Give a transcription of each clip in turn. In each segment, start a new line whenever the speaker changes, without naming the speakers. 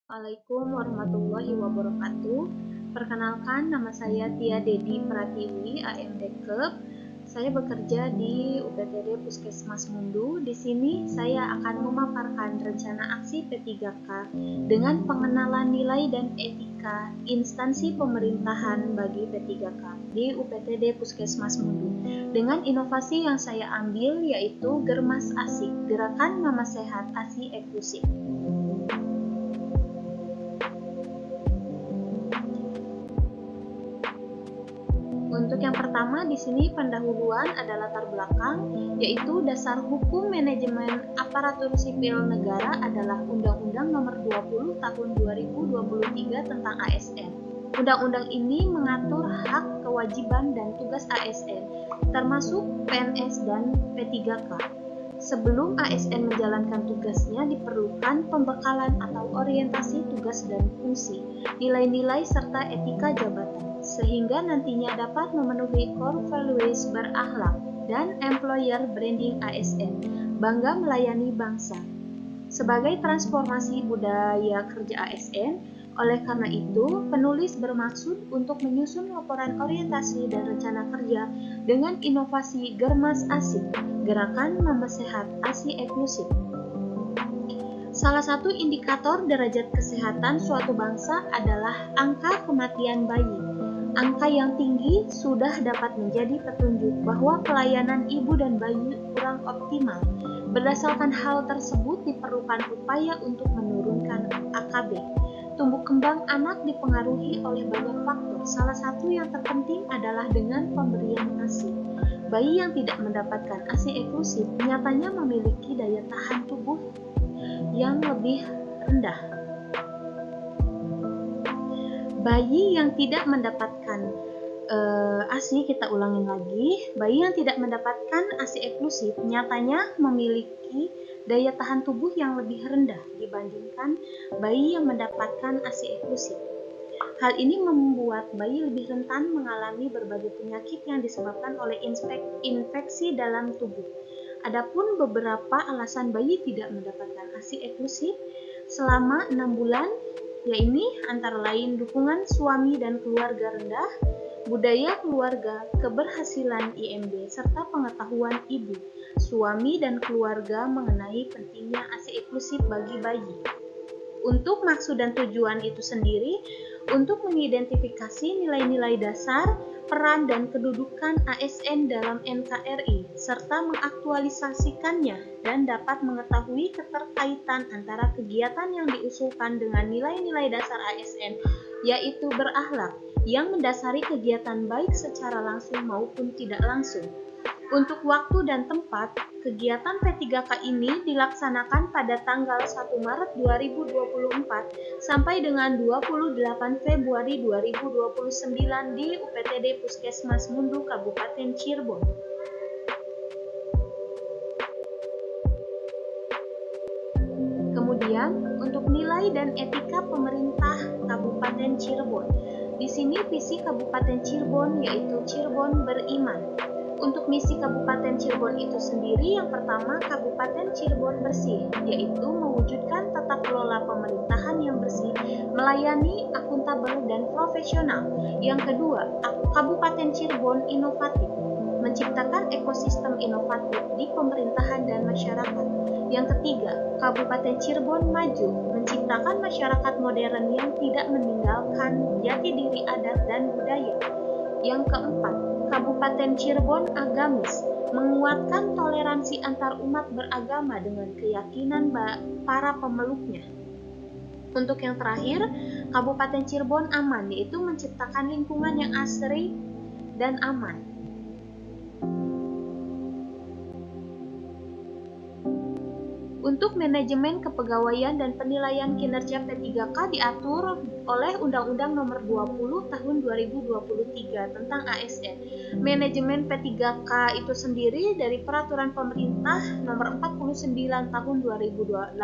Assalamualaikum warahmatullahi wabarakatuh. Perkenalkan, nama saya Tia Dedi Pratiwi, AMD Kep. Saya bekerja di UPTD Puskesmas Mundu. Di sini saya akan memaparkan rencana aksi P3K dengan pengenalan nilai dan etika instansi pemerintahan bagi P3K di UPTD Puskesmas Mundu. Dengan inovasi yang saya ambil yaitu Germas Asik, Gerakan Mama Sehat ASI Eksklusif. Untuk yang pertama di sini pendahuluan adalah latar belakang, yaitu dasar hukum manajemen aparatur sipil negara adalah Undang-Undang Nomor 20 Tahun 2023 tentang ASN. Undang-undang ini mengatur hak, kewajiban, dan tugas ASN, termasuk PNS dan P3K. Sebelum ASN menjalankan tugasnya diperlukan pembekalan atau orientasi tugas dan fungsi, nilai-nilai serta etika jabatan, sehingga nantinya dapat memenuhi core values berakhlak dan employer branding ASN, bangga melayani bangsa. Sebagai transformasi budaya kerja ASN, oleh karena itu, penulis bermaksud untuk menyusun laporan orientasi dan rencana kerja dengan inovasi Germas Asik, Gerakan Mama Sehat ASI Eksklusif. Salah satu indikator derajat kesehatan suatu bangsa adalah angka kematian bayi. Angka yang tinggi sudah dapat menjadi petunjuk bahwa pelayanan ibu dan bayi kurang optimal. Berdasarkan hal tersebut diperlukan upaya untuk menurunkan AKB. Tumbuh kembang anak dipengaruhi oleh banyak faktor. Salah satu yang terpenting adalah dengan pemberian ASI. Bayi yang tidak mendapatkan ASI eksklusif nyatanya memiliki daya tahan tubuh yang lebih rendah. Bayi yang tidak mendapatkan ASI, kita ulangin lagi, bayi yang tidak mendapatkan ASI eksklusif nyatanya memiliki daya tahan tubuh yang lebih rendah dibandingkan bayi yang mendapatkan ASI eksklusif. Hal ini membuat bayi lebih rentan mengalami berbagai penyakit yang disebabkan oleh infeksi dalam tubuh. Adapun beberapa alasan bayi tidak mendapatkan ASI eksklusif selama 6 bulan, yaitu antara lain dukungan suami dan keluarga rendah, budaya keluarga, keberhasilan IMB, serta pengetahuan ibu, suami, dan keluarga mengenai pentingnya ASI eksklusif bagi bayi. Untuk maksud dan tujuan itu sendiri, untuk mengidentifikasi nilai-nilai dasar, peran dan kedudukan ASN dalam NKRI, serta mengaktualisasikannya dan dapat mengetahui keterkaitan antara kegiatan yang diusulkan dengan nilai-nilai dasar ASN, yaitu berakhlak, yang mendasari kegiatan baik secara langsung maupun tidak langsung. Untuk waktu dan tempat, kegiatan P3K ini dilaksanakan pada tanggal 1 Maret 2024 sampai dengan 28 Februari 2029 di UPTD Puskesmas Mundu, Kabupaten Cirebon. Kemudian, untuk nilai dan etika pemerintah Kabupaten Cirebon. Di sini visi Kabupaten Cirebon yaitu Cirebon beriman. Untuk misi Kabupaten Cirebon itu sendiri, yang pertama, Kabupaten Cirebon bersih, yaitu mewujudkan tata kelola pemerintahan yang bersih, melayani, akuntabel, dan profesional. Yang kedua, Kabupaten Cirebon inovatif, menciptakan ekosistem inovatif di pemerintahan dan masyarakat. Yang ketiga, Kabupaten Cirebon maju, menciptakan masyarakat modern yang tidak meninggalkan jati diri adat dan budaya. Yang keempat, Kabupaten Cirebon agamis, menguatkan toleransi antar umat beragama dengan keyakinan para pemeluknya. Untuk yang terakhir, Kabupaten Cirebon aman, yaitu menciptakan lingkungan yang asri dan aman. Untuk manajemen kepegawaian dan penilaian kinerja P3K diatur oleh Undang-Undang Nomor 20 Tahun 2023 tentang ASN. Manajemen P3K itu sendiri dari Peraturan Pemerintah Nomor 49 Tahun 2018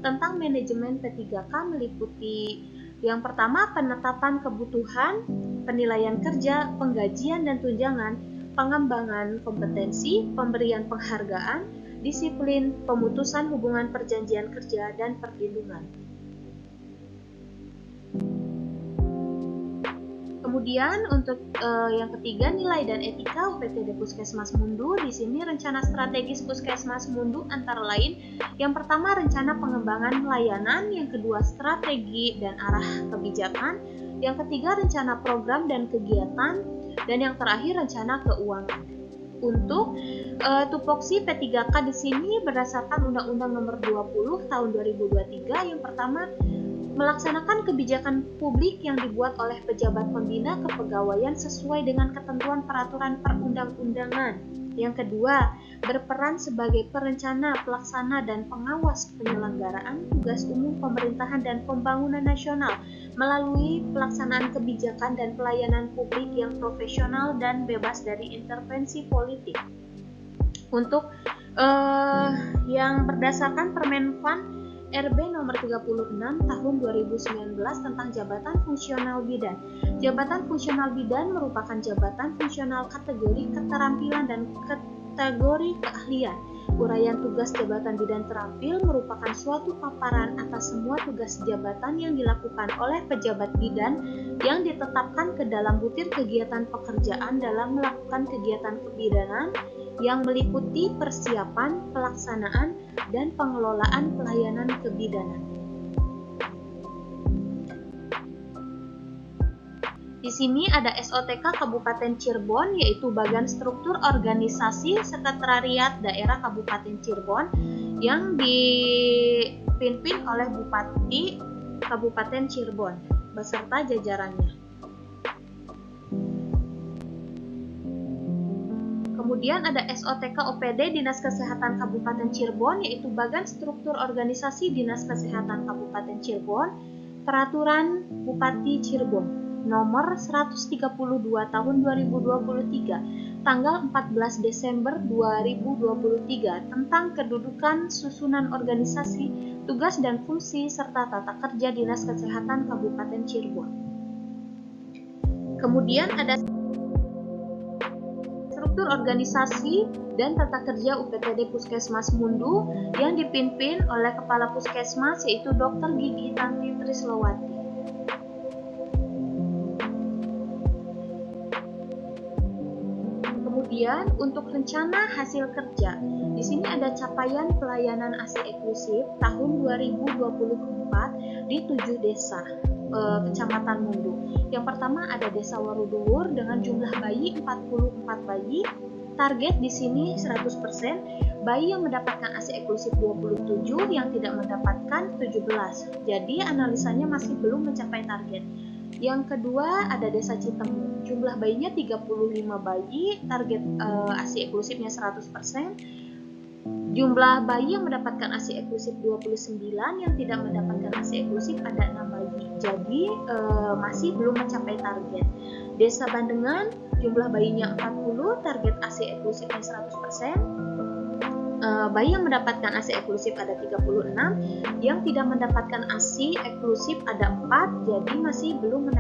tentang manajemen P3K meliputi yang pertama, penetapan kebutuhan, penilaian kerja, penggajian dan tunjangan, pengembangan kompetensi, pemberian penghargaan, disiplin, pemutusan hubungan perjanjian kerja, dan perlindungan. Kemudian untuk yang ketiga, nilai dan etika UPTD Puskesmas Mundu. Di sini rencana strategis Puskesmas Mundu antara lain, yang pertama rencana pengembangan pelayanan, yang kedua strategi dan arah kebijakan, yang ketiga rencana program dan kegiatan, dan yang terakhir rencana keuangan. Untuk tupoksi P3K di sini berdasarkan Undang-Undang Nomor 20 Tahun 2023, yang pertama melaksanakan kebijakan publik yang dibuat oleh pejabat pembina kepegawaian sesuai dengan ketentuan peraturan perundang-undangan. Yang kedua, berperan sebagai perencana, pelaksana, dan pengawas penyelenggaraan tugas umum pemerintahan dan pembangunan nasional melalui pelaksanaan kebijakan dan pelayanan publik yang profesional dan bebas dari intervensi politik. Untuk yang berdasarkan Permenpan RB nomor 36 tahun 2019 tentang jabatan fungsional bidan. Jabatan fungsional bidan merupakan jabatan fungsional kategori keterampilan dan kategori keahlian. Uraian tugas jabatan bidan terampil merupakan suatu paparan atas semua tugas jabatan yang dilakukan oleh pejabat bidan yang ditetapkan ke dalam butir kegiatan pekerjaan dalam melakukan kegiatan kebidanan yang meliputi persiapan, pelaksanaan, dan pengelolaan pelayanan kebidanan. Di sini ada SOTK Kabupaten Cirebon, yaitu Bagan Struktur Organisasi Sekretariat Daerah Kabupaten Cirebon yang dipimpin oleh Bupati Kabupaten Cirebon beserta jajarannya. Kemudian ada SOTK OPD Dinas Kesehatan Kabupaten Cirebon, yaitu Bagan Struktur Organisasi Dinas Kesehatan Kabupaten Cirebon, Peraturan Bupati Cirebon Nomor 132 Tahun 2023, tanggal 14 Desember 2023 tentang kedudukan, susunan organisasi, tugas dan fungsi serta tata kerja Dinas Kesehatan Kabupaten Cirebon. Kemudian ada struktur organisasi dan tata kerja UPTD Puskesmas Mundu yang dipimpin oleh Kepala Puskesmas, yaitu Dr. Gigi Tanti Trislowati. Kemudian untuk rencana hasil kerja, di sini ada capaian pelayanan ASI eksklusif tahun 2024 di 7 desa Kecamatan Mundu. Yang pertama ada Desa Waruduwur dengan jumlah bayi 44 bayi. Target di sini 100%. Bayi yang mendapatkan ASI eksklusif 27, yang tidak mendapatkan 17. Jadi analisanya masih belum mencapai target. Yang kedua ada Desa Citemu. Jumlah bayinya 35 bayi, target ASI eksklusifnya 100%. Jumlah bayi yang mendapatkan ASI eksklusif 29, yang tidak mendapatkan ASI eksklusif ada 6 bayi. Jadi masih belum mencapai target. Desa Bandengan, jumlah bayinya 40, target ASI eksklusifnya 100%. Bayi yang mendapatkan ASI eksklusif ada 36, yang tidak mendapatkan ASI eksklusif ada 4, jadi masih belum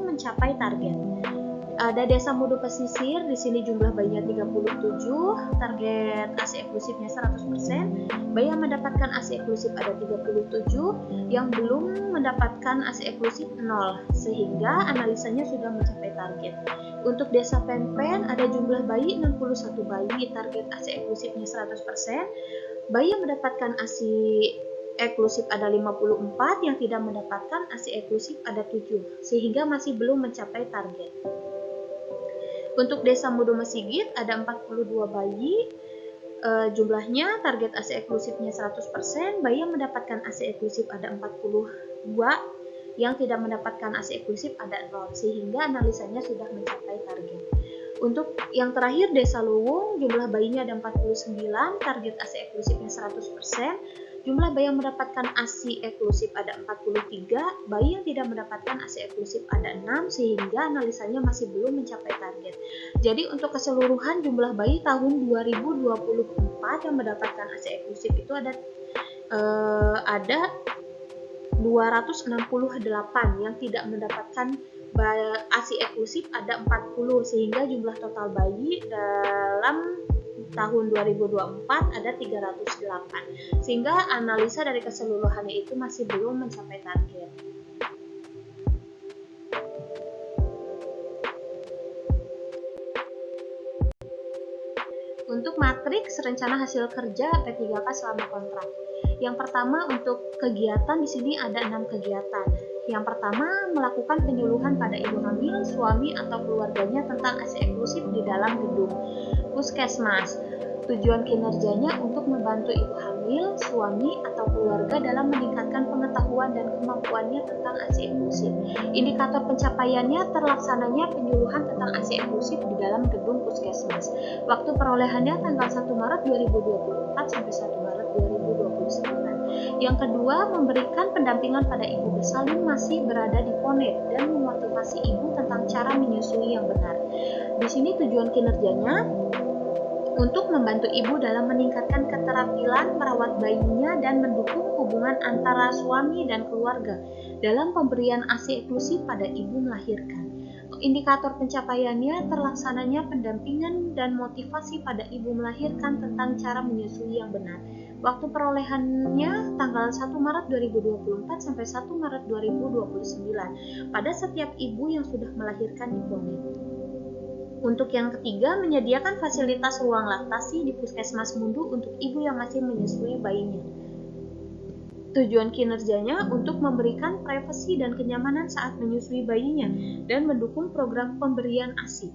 mencapai target. Ada Desa Mudu Pesisir, di sini jumlah bayinya 37, target ASI eksklusifnya 100%. Bayi yang mendapatkan ASI eksklusif ada 37, yang belum mendapatkan ASI eksklusif 0, sehingga analisanya sudah mencapai target. Untuk Desa Penpen ada jumlah bayi 61 bayi, target ASI eksklusifnya 100%. Bayi yang mendapatkan ASI eksklusif ada 54, yang tidak mendapatkan ASI eksklusif ada 7, sehingga masih belum mencapai target. Untuk Desa Mudu Mesigit ada 42 bayi, jumlahnya target ASI eksklusifnya 100%. Bayi yang mendapatkan ASI eksklusif ada 42, yang tidak mendapatkan ASI eksklusif ada 0, sehingga analisanya sudah mencapai target. Untuk yang terakhir Desa Luwung, jumlah bayinya ada 49, target ASI eksklusifnya 100%. Jumlah bayi yang mendapatkan ASI eksklusif ada 43, bayi yang tidak mendapatkan ASI eksklusif ada 6, sehingga analisanya masih belum mencapai target. Jadi untuk keseluruhan jumlah bayi tahun 2024 yang mendapatkan ASI eksklusif itu ada 268, yang tidak mendapatkan ASI eksklusif ada 40, sehingga jumlah total bayi dalam tahun 2024 ada 308, sehingga analisa dari keseluruhannya itu masih belum mencapai target. Untuk matriks rencana hasil kerja P3K selama kontrak. Yang pertama untuk kegiatan di sini ada 6 kegiatan. Yang pertama melakukan penyuluhan pada ibu hamil, suami atau keluarganya tentang ASI eksklusif di dalam gedung puskesmas. Tujuan kinerjanya untuk membantu ibu hamil, suami atau keluarga dalam meningkatkan pengetahuan dan kemampuannya tentang ASI eksklusif. Indikator pencapaiannya terlaksananya penyuluhan tentang ASI eksklusif di dalam gedung puskesmas. Waktu perolehannya tanggal 1 Maret 2024 sampai 1 Maret 2029. Yang kedua, memberikan pendampingan pada ibu bersalin masih berada di PONET dan memotivasi ibu tentang cara menyusui yang benar. Di sini tujuan kinerjanya untuk membantu ibu dalam meningkatkan keterampilan merawat bayinya dan mendukung hubungan antara suami dan keluarga dalam pemberian ASI eksklusif pada ibu melahirkan. Indikator pencapaiannya terlaksananya pendampingan dan motivasi pada ibu melahirkan tentang cara menyusui yang benar. Waktu perolehannya tanggal 1 Maret 2024 sampai 1 Maret 2029 pada setiap ibu yang sudah melahirkan di PONET. Untuk yang ketiga, menyediakan fasilitas ruang laktasi di Puskesmas Mundu untuk ibu yang masih menyusui bayinya. Tujuan kinerjanya untuk memberikan privasi dan kenyamanan saat menyusui bayinya dan mendukung program pemberian ASI.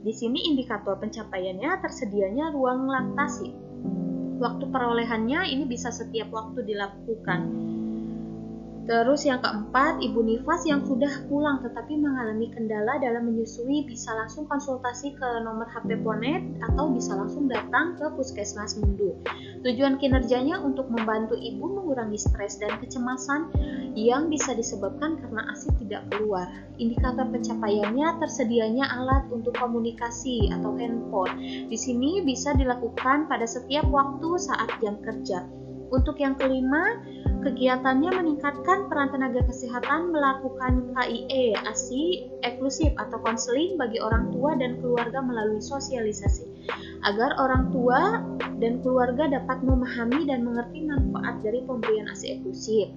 Di sini indikator pencapaiannya tersedianya ruang laktasi. Waktu perolehannya ini bisa setiap waktu dilakukan. Terus yang keempat, ibu nifas yang sudah pulang tetapi mengalami kendala dalam menyusui bisa langsung konsultasi ke nomor HP PONET atau bisa langsung datang ke Puskesmas Mundu. Tujuan kinerjanya untuk membantu ibu mengurangi stres dan kecemasan yang bisa disebabkan karena ASI tidak keluar. Indikator pencapaiannya tersedianya alat untuk komunikasi atau handphone. Di sini bisa dilakukan pada setiap waktu saat jam kerja. Untuk yang kelima, kegiatannya meningkatkan peran tenaga kesehatan melakukan KIE ASI eksklusif atau konseling bagi orang tua dan keluarga melalui sosialisasi agar orang tua dan keluarga dapat memahami dan mengerti manfaat dari pemberian ASI eksklusif.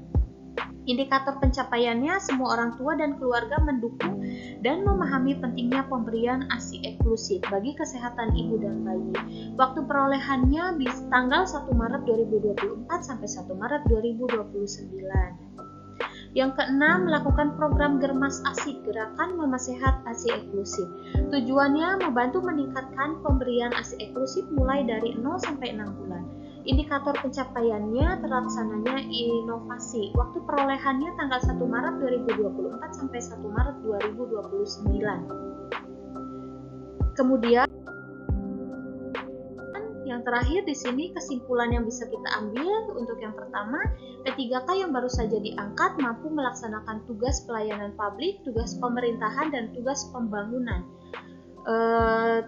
Indikator pencapaiannya semua orang tua dan keluarga mendukung dan memahami pentingnya pemberian ASI eksklusif bagi kesehatan ibu dan bayi. Waktu perolehannya di tanggal 1 Maret 2024 sampai 1 Maret 2029. Yang keenam, melakukan program Germas ASI, Gerakan Mama Sehat ASI eksklusif. Tujuannya membantu meningkatkan pemberian ASI eksklusif mulai dari 0 sampai 6 bulan. Indikator pencapaiannya terlaksananya inovasi. Waktu perolehannya tanggal 1 Maret 2024 sampai 1 Maret 2029. Kemudian yang terakhir di sini kesimpulan yang bisa kita ambil untuk yang pertama, P3K yang baru saja diangkat mampu melaksanakan tugas pelayanan publik, tugas pemerintahan dan tugas pembangunan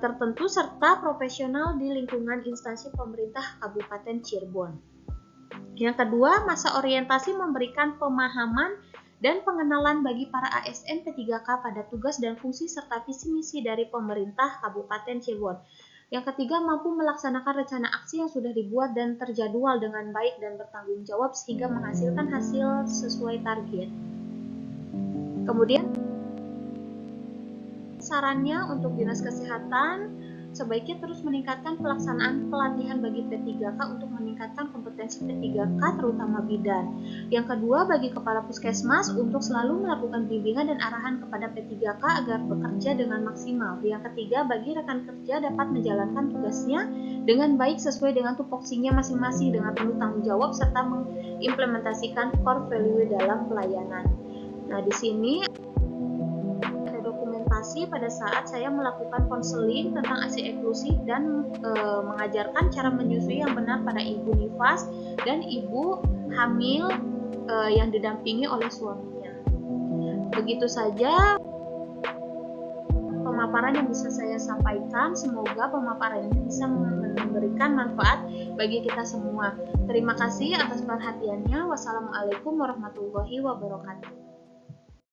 tertentu serta profesional di lingkungan instansi pemerintah Kabupaten Cirebon. Yang kedua, masa orientasi memberikan pemahaman dan pengenalan bagi para ASN P3K pada tugas dan fungsi serta visi misi dari pemerintah Kabupaten Cirebon. Yang ketiga, mampu melaksanakan rencana aksi yang sudah dibuat dan terjadwal dengan baik dan bertanggung jawab sehingga menghasilkan hasil sesuai target. Kemudian sarannya untuk Dinas Kesehatan sebaiknya terus meningkatkan pelaksanaan pelatihan bagi P3K untuk meningkatkan kompetensi P3K terutama bidan. Yang kedua, bagi kepala puskesmas untuk selalu melakukan bimbingan dan arahan kepada P3K agar bekerja dengan maksimal. Yang ketiga, bagi rekan kerja dapat menjalankan tugasnya dengan baik sesuai dengan tupoksinya masing-masing dengan penuh tanggung jawab serta mengimplementasikan core value dalam pelayanan. Nah, di sini pada saat saya melakukan konseling tentang ASI eksklusif dan mengajarkan cara menyusui yang benar pada ibu nifas dan ibu hamil yang didampingi oleh suaminya. Begitu saja pemaparan yang bisa saya sampaikan. Semoga pemaparan ini bisa memberikan manfaat bagi kita semua. Terima kasih atas perhatiannya. Wassalamualaikum warahmatullahi wabarakatuh.